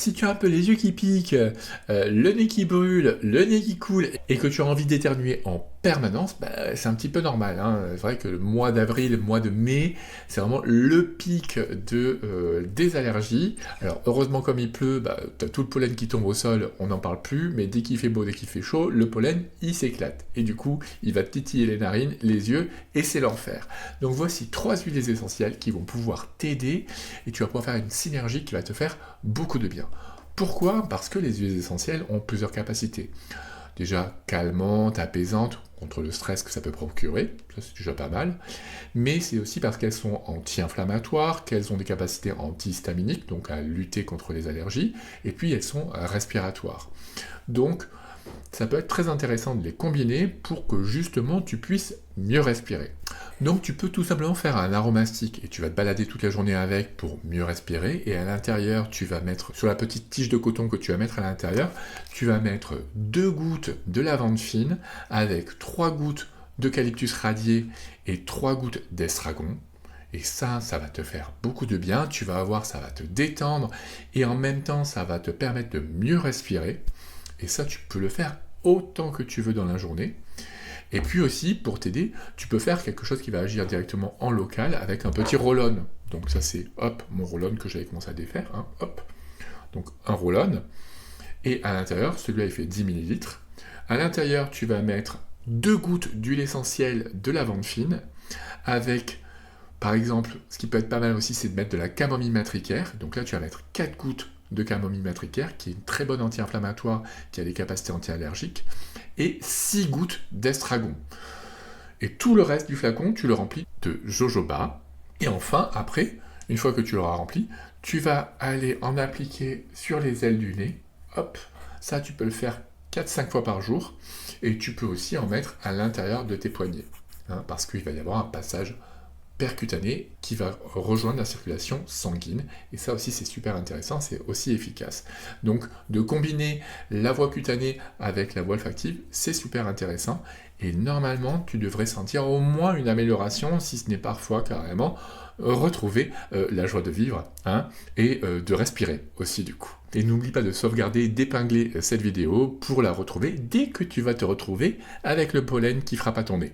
Si tu as un peu les yeux qui piquent, le nez qui brûle, le nez qui coule et que tu as envie d'éternuer en permanence, bah, c'est un petit peu normal, hein. C'est vrai que le mois d'avril, le mois de mai, c'est vraiment le pic des allergies. Alors heureusement comme il pleut, bah, tu as tout le pollen qui tombe au sol, on n'en parle plus, mais dès qu'il fait beau, dès qu'il fait chaud, le pollen, il s'éclate. Et du coup, il va te titiller les narines, les yeux, et c'est l'enfer. Donc voici 3 huiles essentielles qui vont pouvoir t'aider et tu vas pouvoir faire une synergie qui va te faire beaucoup de bien. Pourquoi? Parce que les huiles essentielles ont plusieurs capacités. Déjà calmantes, apaisantes, contre le stress que ça peut procurer, ça c'est déjà pas mal, mais c'est aussi parce qu'elles sont anti-inflammatoires, qu'elles ont des capacités antihistaminiques, donc à lutter contre les allergies, et puis elles sont respiratoires. Donc ça peut être très intéressant de les combiner pour que justement tu puisses mieux respirer. Donc tu peux tout simplement faire un aromastic et tu vas te balader toute la journée avec pour mieux respirer, et à l'intérieur tu vas mettre, sur la petite tige de coton que tu vas mettre à l'intérieur, tu vas mettre 2 gouttes de lavande fine avec 3 gouttes d'eucalyptus radié et 3 gouttes d'estragon. Et ça va te faire beaucoup de bien, tu vas voir, ça va te détendre, et en même temps ça va te permettre de mieux respirer. Et ça, tu peux le faire autant que tu veux dans la journée. Et puis aussi, pour t'aider, tu peux faire quelque chose qui va agir directement en local avec un petit roll-on. Donc ça, c'est, hop, mon roll-on que j'avais commencé à défaire, hein, hop. Donc un roll-on. Et à l'intérieur, celui-là, il fait 10 millilitres. À l'intérieur, tu vas mettre 2 gouttes d'huile essentielle de lavande fine avec, par exemple, ce qui peut être pas mal aussi, c'est de mettre de la camomille matricaire. Donc là, tu vas mettre 4 gouttes de camomille matricaire, qui est une très bonne anti-inflammatoire, qui a des capacités anti-allergiques, et 6 gouttes d'estragon. Et tout le reste du flacon, tu le remplis de jojoba. Et enfin, après, une fois que tu l'auras rempli, tu vas aller en appliquer sur les ailes du nez. Hop, ça tu peux le faire 4-5 fois par jour. Et tu peux aussi en mettre à l'intérieur de tes poignets, hein, parce qu'il va y avoir un passage percutané qui va rejoindre la circulation sanguine, et ça aussi c'est super intéressant, c'est aussi efficace. Donc de combiner la voie cutanée avec la voie olfactive, c'est super intéressant, et normalement tu devrais sentir au moins une amélioration, si ce n'est parfois carrément retrouver la joie de vivre, hein, et de respirer aussi du coup. Et n'oublie pas de sauvegarder, d'épingler cette vidéo pour la retrouver dès que tu vas te retrouver avec le pollen qui frappe à ton nez.